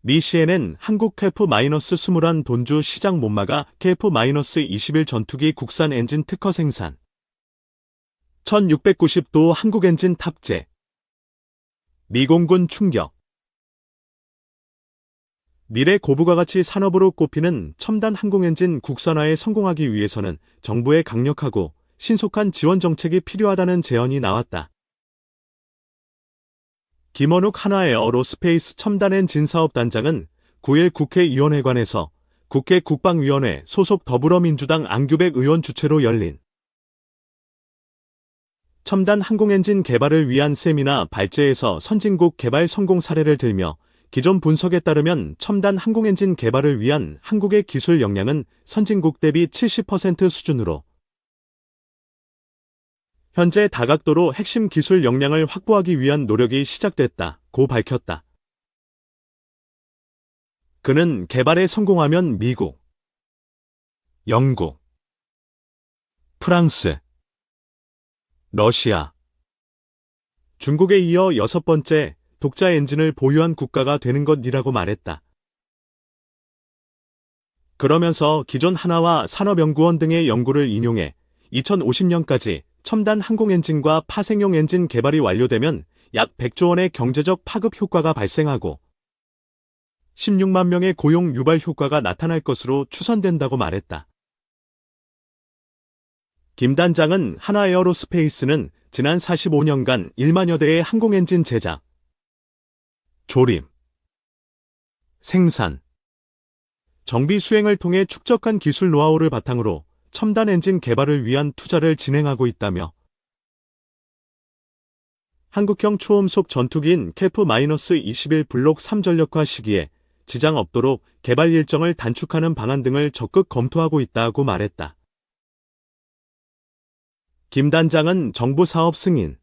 미 CNN 한국 KF-21 돈주 시장 못 막아 KF-21 전투기 국산 엔진 특허 생산. 1690도 한국 엔진 탑재. 미공군 충격. 미래 고부가 가치 산업으로 꼽히는 첨단 항공엔진 국산화에 성공하기 위해서는 정부의 강력하고 신속한 지원 정책이 필요하다는 제언이 나왔다. 김원욱 한화에어로스페이스 첨단엔진 사업단장은 9일 국회의원회관에서 국회 국방위원회 소속 더불어민주당 안규백 의원 주최로 열린 첨단 항공엔진 개발을 위한 세미나 발제에서 선진국 개발 성공 사례를 들며 기존 분석에 따르면 첨단 항공엔진 개발을 위한 한국의 기술 역량은 선진국 대비 70% 수준으로 현재 다각도로 핵심 기술 역량을 확보하기 위한 노력이 시작됐다고 밝혔다. 그는 개발에 성공하면 미국, 영국, 프랑스, 러시아, 중국에 이어 6번째 독자 엔진을 보유한 국가가 되는 것이라고 말했다. 그러면서 기존 한화와 산업연구원 등의 연구를 인용해 2050년까지 첨단 항공엔진과 파생용 엔진 개발이 완료되면 약 100조 원의 경제적 파급 효과가 발생하고 16만 명의 고용 유발 효과가 나타날 것으로 추산된다고 말했다. 김 단장은 한화에어로스페이스는 지난 45년간 1만여 대의 항공엔진 제작, 조립, 생산, 정비 수행을 통해 축적한 기술 노하우를 바탕으로 첨단 엔진 개발을 위한 투자를 진행하고 있다며 한국형 초음속 전투기인 KF-21 블록 3 전력화 시기에 지장 없도록 개발 일정을 단축하는 방안 등을 적극 검토하고 있다고 말했다. 김 단장은 정부 사업 승인,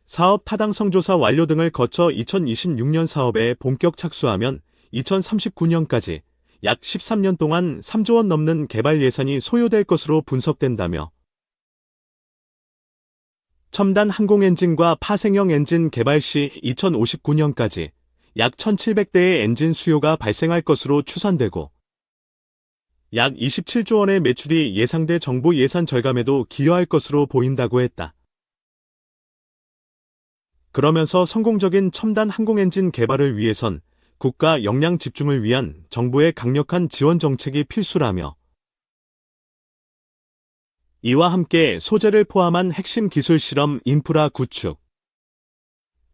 사업 타당성 조사 완료 등을 거쳐 2026년 사업에 본격 착수하면 2039년까지 약 13년 동안 3조 원 넘는 개발 예산이 소요될 것으로 분석된다며 첨단 항공엔진과 파생형 엔진 개발 시 2059년까지 약 1700대의 엔진 수요가 발생할 것으로 추산되고 약 27조 원의 매출이 예상돼 정부 예산 절감에도 기여할 것으로 보인다고 했다. 그러면서 성공적인 첨단 항공엔진 개발을 위해선 국가 역량 집중을 위한 정부의 강력한 지원 정책이 필수라며 이와 함께 소재를 포함한 핵심 기술 실험 인프라 구축,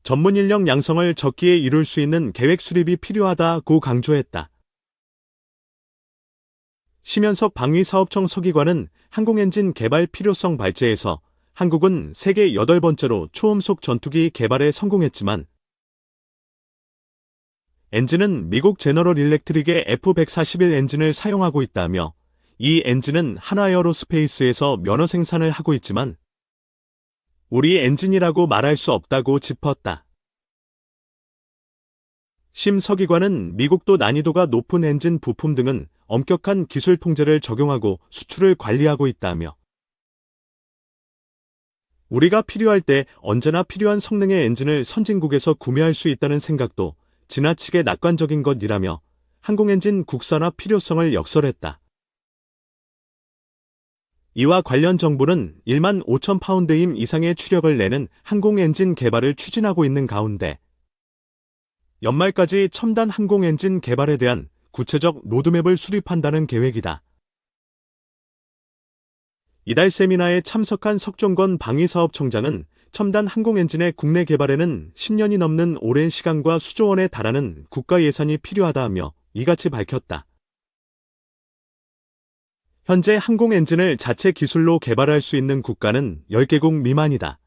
전문 인력 양성을 적기에 이룰 수 있는 계획 수립이 필요하다고 강조했다. 심현석 방위사업청 서기관은 항공엔진 개발 필요성 발제에서 한국은 세계 8번째로 초음속 전투기 개발에 성공했지만 엔진은 미국 제너럴 일렉트릭의 F-141 엔진을 사용하고 있다며 이 엔진은 한화에어로스페이스에서 면허 생산을 하고 있지만 우리 엔진이라고 말할 수 없다고 짚었다. 심 서기관은 미국도 난이도가 높은 엔진 부품 등은 엄격한 기술 통제를 적용하고 수출을 관리하고 있다며 우리가 필요할 때 언제나 필요한 성능의 엔진을 선진국에서 구매할 수 있다는 생각도 지나치게 낙관적인 것이라며 항공엔진 국산화 필요성을 역설했다. 이와 관련 정부는 1만 5천 파운드임 이상의 추력을 내는 항공엔진 개발을 추진하고 있는 가운데 연말까지 첨단 항공엔진 개발에 대한 구체적 로드맵을 수립한다는 계획이다. 이달 세미나에 참석한 석종건 방위사업청장은 첨단 항공엔진의 국내 개발에는 10년이 넘는 오랜 시간과 수조 원에 달하는 국가 예산이 필요하다며 이같이 밝혔다. 현재 항공엔진을 자체 기술로 개발할 수 있는 국가는 10개국 미만이다.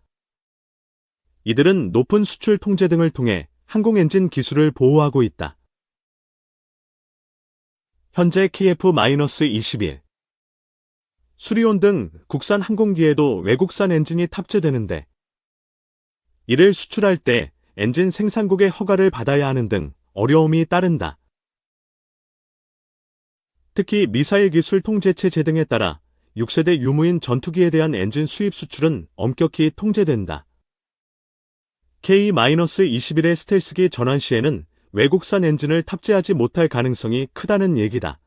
이들은 높은 수출 통제 등을 통해 항공엔진 기술을 보호하고 있다. 현재 KF-21, 수리온 등 국산 항공기에도 외국산 엔진이 탑재되는데 이를 수출할 때 엔진 생산국의 허가를 받아야 하는 등 어려움이 따른다. 특히 미사일 기술 통제체 등에 따라 6세대 유무인 전투기에 대한 엔진 수입 수출은 엄격히 통제된다. K-21의 스텔스기 전환 시에는 외국산 엔진을 탑재하지 못할 가능성이 크다는 얘기다.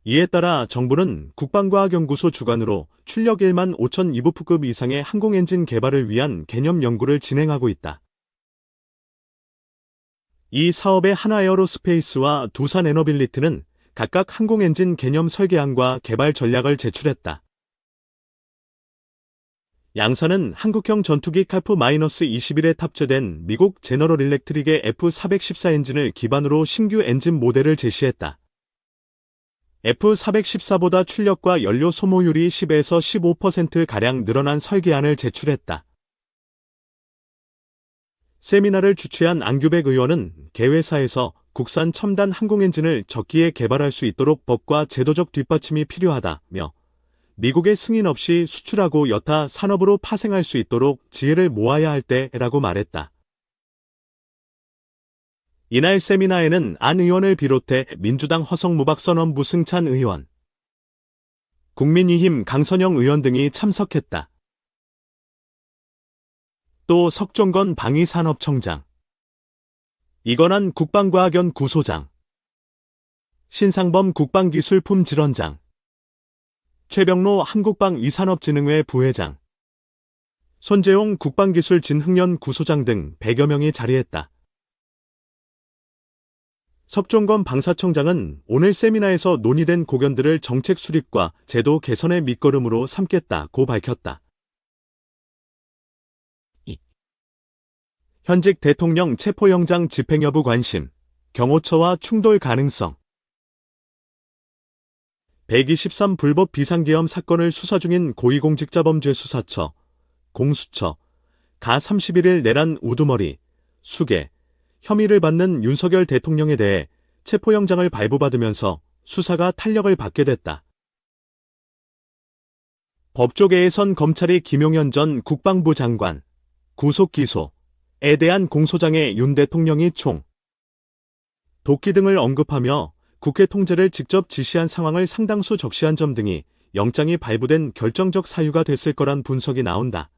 이에 따라 정부는 국방과학연구소 주관으로 출력 1만 5천 이브프급 이상의 항공엔진 개발을 위한 개념 연구를 진행하고 있다. 이 사업에 하나에어로스페이스와 두산에너빌리티는 각각 항공엔진 개념 설계안과 개발 전략을 제출했다. 양사는 한국형 전투기 카프-21에 탑재된 미국 제너럴 일렉트릭의 F414 엔진을 기반으로 신규 엔진 모델을 제시했다. F414보다 출력과 연료 소모율이 10에서 15%가량 늘어난 설계안을 제출했다. 세미나를 주최한 안규백 의원은 개회사에서 국산 첨단 항공엔진을 적기에 개발할 수 있도록 법과 제도적 뒷받침이 필요하다며 미국의 승인 없이 수출하고 여타 산업으로 파생할 수 있도록 지혜를 모아야 할 때라고 말했다. 이날 세미나에는 안 의원을 비롯해 민주당 허성무박선언부 승찬 의원, 국민의힘 강선영 의원 등이 참석했다. 또 석종건 방위산업청장, 이건환 국방과학연구소장, 신상범 국방기술품질원장, 최병로 한국방위산업진흥회 부회장, 손재용 국방기술진흥연구소장 등 100여 명이 자리했다. 석종건 방사청장은 오늘 세미나에서 논의된 고견들을 정책 수립과 제도 개선의 밑거름으로 삼겠다고 밝혔다. 현직 대통령 체포영장 집행 여부 관심, 경호처와 충돌 가능성. 123 불법 비상계엄 사건을 수사 중인 고위공직자범죄수사처, 공수처, 가 31일 내란 우두머리, 수계, 혐의를 받는 윤석열 대통령에 대해 체포영장을 발부받으면서 수사가 탄력을 받게 됐다. 법조계에선 검찰이 김용현 전 국방부 장관, 구속 기소에 대한 공소장에 윤 대통령이 총, 도끼 등을 언급하며 국회 통제를 직접 지시한 상황을 상당수 적시한 점 등이 영장이 발부된 결정적 사유가 됐을 거란 분석이 나온다.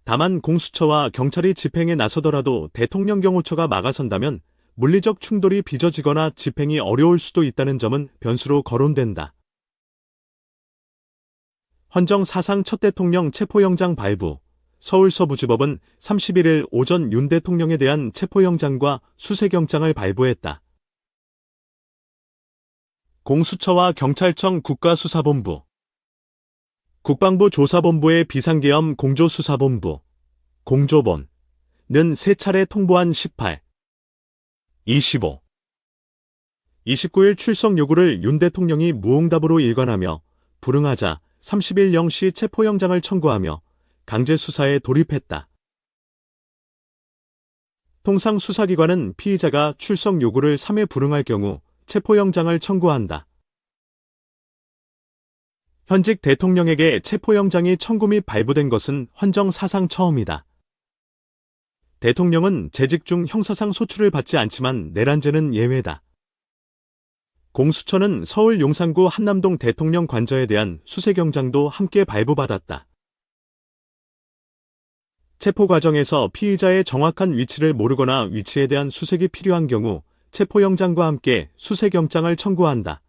다만 공수처와 경찰이 집행에 나서더라도 대통령 경호처가 막아선다면 물리적 충돌이 빚어지거나 집행이 어려울 수도 있다는 점은 변수로 거론된다. 헌정 사상 첫 대통령 체포영장 발부, 서울서부지법은 31일 오전 윤 대통령에 대한 체포영장과 수색영장을 발부했다. 공수처와 경찰청 국가수사본부, 국방부 조사본부의 비상계엄 공조수사본부, 공조본은 3차례 통보한 18, 25, 29일 출석 요구를 윤 대통령이 무응답으로 일관하며 불응하자 30일 0시 체포영장을 청구하며 강제수사에 돌입했다. 통상 수사기관은 피의자가 출석 요구를 3회 불응할 경우 체포영장을 청구한다. 현직 대통령에게 체포영장이 청구 및 발부된 것은 헌정 사상 처음이다. 대통령은 재직 중 형사상 소출을 받지 않지만 내란죄는 예외다. 공수처는 서울 용산구 한남동 대통령 관저에 대한 수색영장도 함께 발부받았다. 체포 과정에서 피의자의 정확한 위치를 모르거나 위치에 대한 수색이 필요한 경우 체포영장과 함께 수색영장을 청구한다.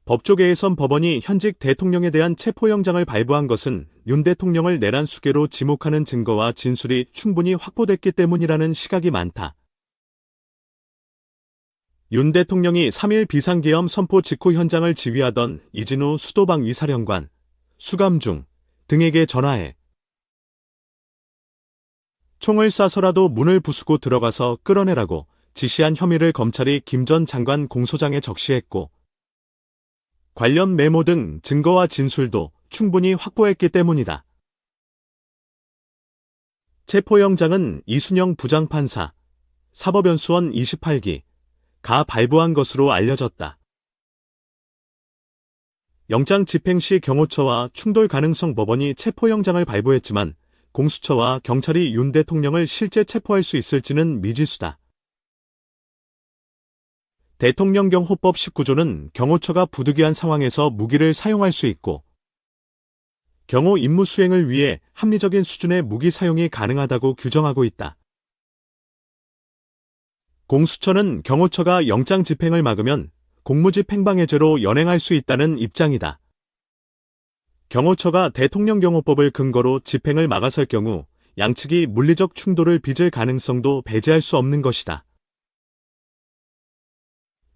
법조계에선 법원이 현직 대통령에 대한 체포영장을 발부한 것은 윤 대통령을 내란 수괴로 지목하는 증거와 진술이 충분히 확보됐기 때문이라는 시각이 많다. 윤 대통령이 3일 비상계엄 선포 직후 현장을 지휘하던 이진우 수도방위사령관, 수감중 등에게 전화해 총을 쏴서라도 문을 부수고 들어가서 끌어내라고 지시한 혐의를 검찰이 김 전 장관 공소장에 적시했고 관련 메모 등 증거와 진술도 충분히 확보했기 때문이다. 체포영장은 이순영 부장판사, 사법연수원 28기, 가 발부한 것으로 알려졌다. 영장 집행 시 경호처와 충돌 가능성 법원이 체포영장을 발부했지만 공수처와 경찰이 윤 대통령을 실제 체포할 수 있을지는 미지수다. 대통령경호법 19조는 경호처가 부득이한 상황에서 무기를 사용할 수 있고 경호 임무 수행을 위해 합리적인 수준의 무기 사용이 가능하다고 규정하고 있다. 공수처는 경호처가 영장 집행을 막으면 공무집행방해죄로 연행할 수 있다는 입장이다. 경호처가 대통령경호법을 근거로 집행을 막아설 경우 양측이 물리적 충돌을 빚을 가능성도 배제할 수 없는 것이다.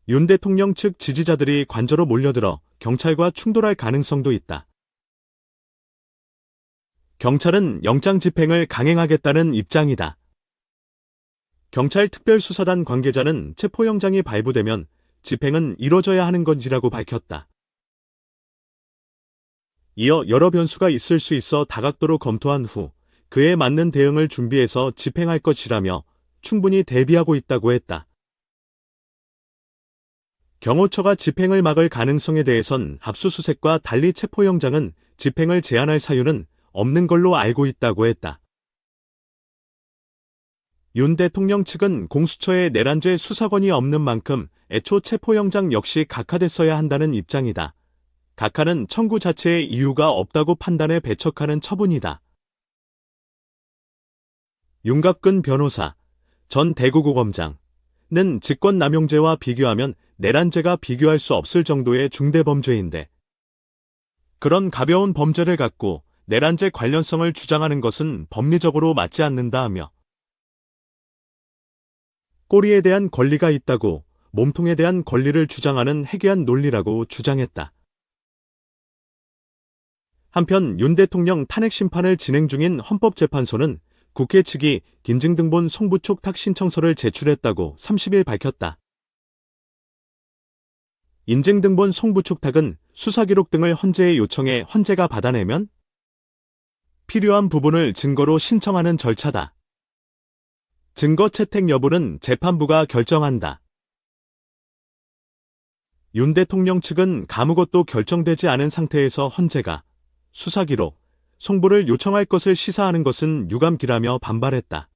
윤 대통령 측 지지자들이 관저로 몰려들어 경찰과 충돌할 가능성도 있다. 경찰은 영장 집행을 강행하겠다는 입장이다. 경찰 특별수사단 관계자는 체포영장이 발부되면 집행은 이뤄져야 하는 건지라고 밝혔다. 이어 여러 변수가 있을 수 있어 다각도로 검토한 후 그에 맞는 대응을 준비해서 집행할 것이라며 충분히 대비하고 있다고 했다. 경호처가 집행을 막을 가능성에 대해선 압수수색과 달리 체포영장은 집행을 제한할 사유는 없는 걸로 알고 있다고 했다. 윤 대통령 측은 공수처에 내란죄 수사권이 없는 만큼 애초 체포영장 역시 각하됐어야 한다는 입장이다. 각하는 청구 자체에 이유가 없다고 판단해 배척하는 처분이다. 윤갑근 변호사, 전 대구고검장는 직권남용죄와 비교하면 내란죄가 비교할 수 없을 정도의 중대범죄인데 그런 가벼운 범죄를 갖고 내란죄 관련성을 주장하는 것은 법리적으로 맞지 않는다하며 꼬리에 대한 권리가 있다고 몸통에 대한 권리를 주장하는 해괴한 논리라고 주장했다. 한편 윤 대통령 탄핵 심판을 진행 중인 헌법재판소는 국회 측이 인증등본 송부촉탁 신청서를 제출했다고 30일 밝혔다. 인증등본 송부촉탁은 수사기록 등을 헌재에 요청해 헌재가 받아내면 필요한 부분을 증거로 신청하는 절차다. 증거 채택 여부는 재판부가 결정한다. 윤 대통령 측은 아무것도 결정되지 않은 상태에서 헌재가 수사기록, 송부를 요청할 것을 시사하는 것은 유감기라며 반발했다.